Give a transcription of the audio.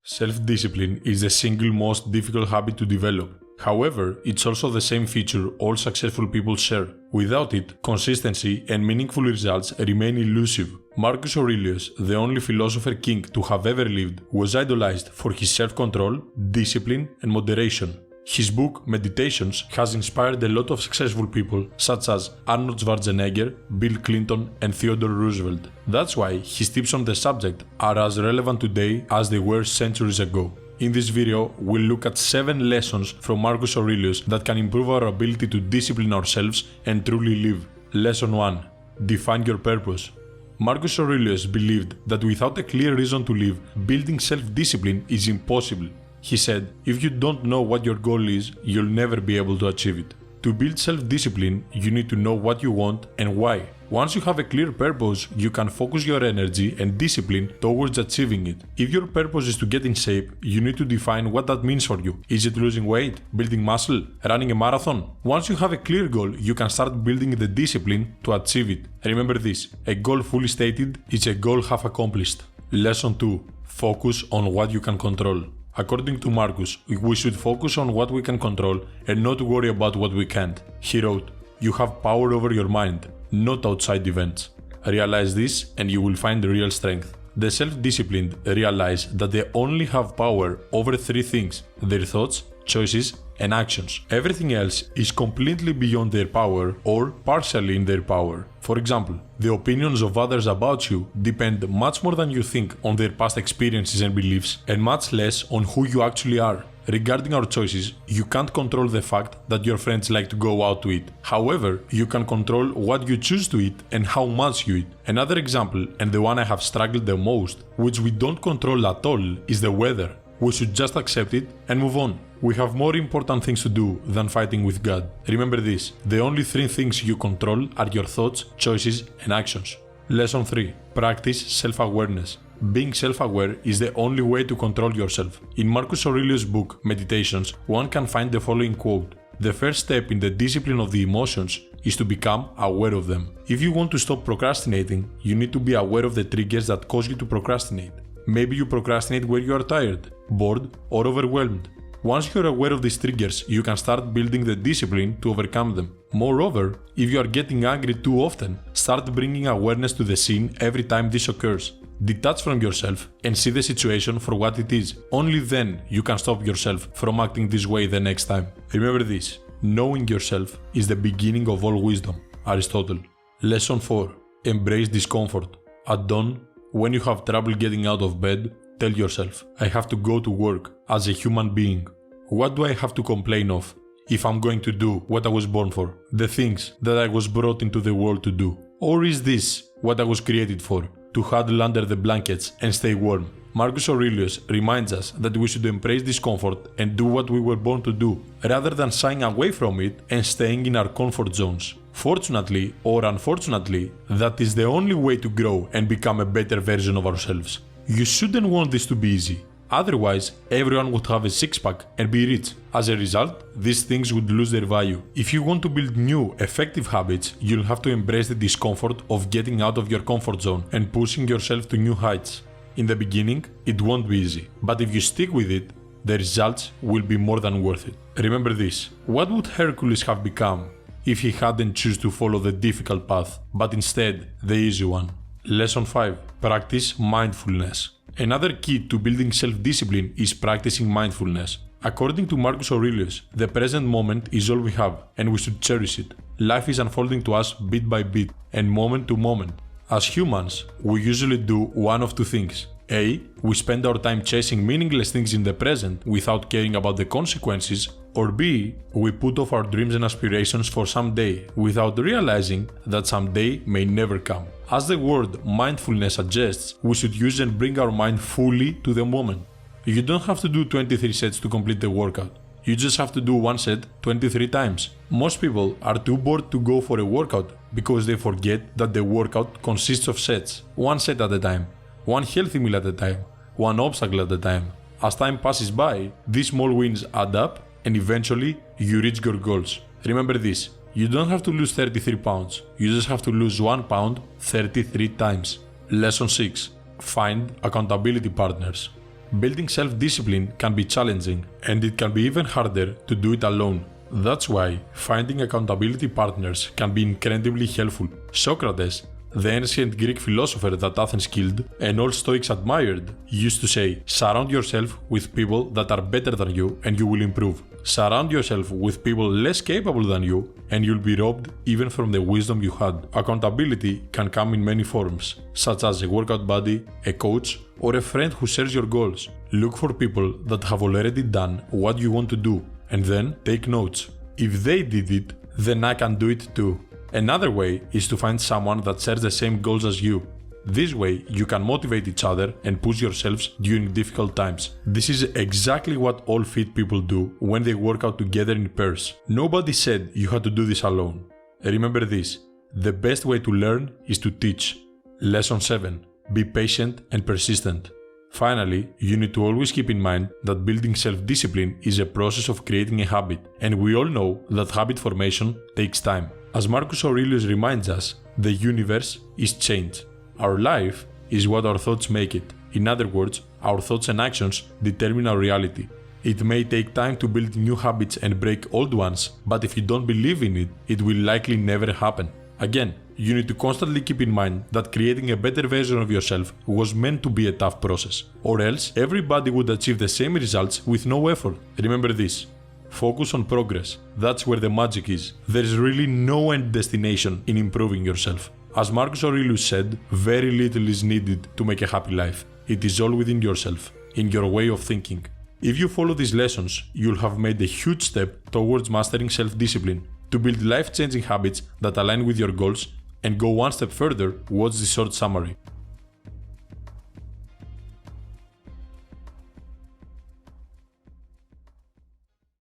Self-discipline is the single most difficult habit to develop. However, it's also the same feature all successful people share. Without it, consistency and meaningful results remain elusive. Marcus Aurelius, the only philosopher king to have ever lived, was idolized for his self-control, discipline, and moderation. His book, Meditations, has inspired a lot of successful people such as Arnold Schwarzenegger, Bill Clinton, and Theodore Roosevelt. That's why his tips on the subject are as relevant today as they were centuries ago. In this video, we'll look at 7 lessons from Marcus Aurelius that can improve our ability to discipline ourselves and truly live. Lesson 1. Define your purpose. Marcus Aurelius believed that without a clear reason to live, building self-discipline is impossible. He said, if you don't know what your goal is, you'll never be able to achieve it. To build self-discipline, you need to know what you want and why. Once you have a clear purpose, you can focus your energy and discipline towards achieving it. If your purpose is to get in shape, you need to define what that means for you. Is it losing weight, building muscle, running a marathon? Once you have a clear goal, you can start building the discipline to achieve it. Remember this, a goal fully stated is a goal half accomplished. Lesson 2. Focus on what you can control. According to Marcus, we should focus on what we can control and not worry about what we can't. He wrote, "You have power over your mind, not outside events. Realize this and you will find real strength." The self-disciplined realize that they only have power over 3 things: their thoughts, choices, and actions. Everything else is completely beyond their power or partially in their power. For example, the opinions of others about you depend much more than you think on their past experiences and beliefs, and much less on who you actually are. Regarding our choices, you can't control the fact that your friends like to go out to eat. However, you can control what you choose to eat and how much you eat. Another example, and the one I have struggled the most, which we don't control at all, is the weather. We should just accept it and move on. We have more important things to do than fighting with God. Remember this, the only 3 things you control are your thoughts, choices, and actions. Lesson 3. Practice self-awareness. Being self-aware is the only way to control yourself. In Marcus Aurelius' book, Meditations, one can find the following quote: "The first step in the discipline of the emotions is to become aware of them." If you want to stop procrastinating, you need to be aware of the triggers that cause you to procrastinate. Maybe you procrastinate where you are tired, bored, or overwhelmed. Once you're aware of these triggers, you can start building the discipline to overcome them. Moreover, if you are getting angry too often, start bringing awareness to the scene every time this occurs. Detach from yourself and see the situation for what it is. Only then you can stop yourself from acting this way the next time. Remember this, knowing yourself is the beginning of all wisdom. Aristotle. Lesson 4. Embrace discomfort. At dawn, when you have trouble getting out of bed, tell yourself, I have to go to work as a human being. What do I have to complain of if I'm going to do what I was born for, the things that I was brought into the world to do? Or is this what I was created for, to huddle under the blankets and stay warm? Marcus Aurelius reminds us that we should embrace discomfort and do what we were born to do, rather than shying away from it and staying in our comfort zones. Fortunately or unfortunately, that is the only way to grow and become a better version of ourselves. You shouldn't want this to be easy. Otherwise, everyone would have a six-pack and be rich. As a result, these things would lose their value. If you want to build new, effective habits, you'll have to embrace the discomfort of getting out of your comfort zone and pushing yourself to new heights. In the beginning, it won't be easy, but if you stick with it, the results will be more than worth it. Remember this, what would Hercules have become if he hadn't chosen to follow the difficult path, but instead the easy one? Lesson 5. Practice mindfulness. Another key to building self-discipline is practicing mindfulness. According to Marcus Aurelius, the present moment is all we have, and we should cherish it. Life is unfolding to us bit by bit, and moment to moment. As humans, we usually do one of 2 things. A. We spend our time chasing meaningless things in the present without caring about the consequences. Or B. We put off our dreams and aspirations for some day without realizing that some day may never come. As the word mindfulness suggests, we should use and bring our mind fully to the moment. You don't have to do 23 sets to complete the workout. You just have to do one set 23 times. Most people are too bored to go for a workout because they forget that the workout consists of sets, one set at a time, one healthy meal at a time, one obstacle at a time. As time passes by, these small wins add up and eventually you reach your goals. Remember this, you don't have to lose 33 pounds, you just have to lose 1 pound 33 times. Lesson 6. Find accountability partners. Building self-discipline can be challenging, and it can be even harder to do it alone. That's why finding accountability partners can be incredibly helpful. Socrates, the ancient Greek philosopher that Athens killed and all Stoics admired, used to say, surround yourself with people that are better than you and you will improve. Surround yourself with people less capable than you and you'll be robbed even from the wisdom you had. Accountability can come in many forms, such as a workout buddy, a coach, or a friend who shares your goals. Look for people that have already done what you want to do and then take notes. If they did it, then I can do it too. Another way is to find someone that shares the same goals as you. This way, you can motivate each other and push yourselves during difficult times. This is exactly what all fit people do when they work out together in pairs. Nobody said you had to do this alone. Remember this, the best way to learn is to teach. Lesson 7. Be patient and persistent. Finally, you need to always keep in mind that building self-discipline is a process of creating a habit, and we all know that habit formation takes time. As Marcus Aurelius reminds us, the universe is change. Our life is what our thoughts make it. In other words, our thoughts and actions determine our reality. It may take time to build new habits and break old ones, but if you don't believe in it, it will likely never happen. Again, you need to constantly keep in mind that creating a better version of yourself was meant to be a tough process, or else everybody would achieve the same results with no effort. Remember this. Focus on progress. That's where the magic is. There's really no end destination in improving yourself. As Marcus Aurelius said, very little is needed to make a happy life. It is all within yourself, in your way of thinking. If you follow these lessons, you'll have made a huge step towards mastering self-discipline. To build life-changing habits that align with your goals and go one step further, watch this short summary.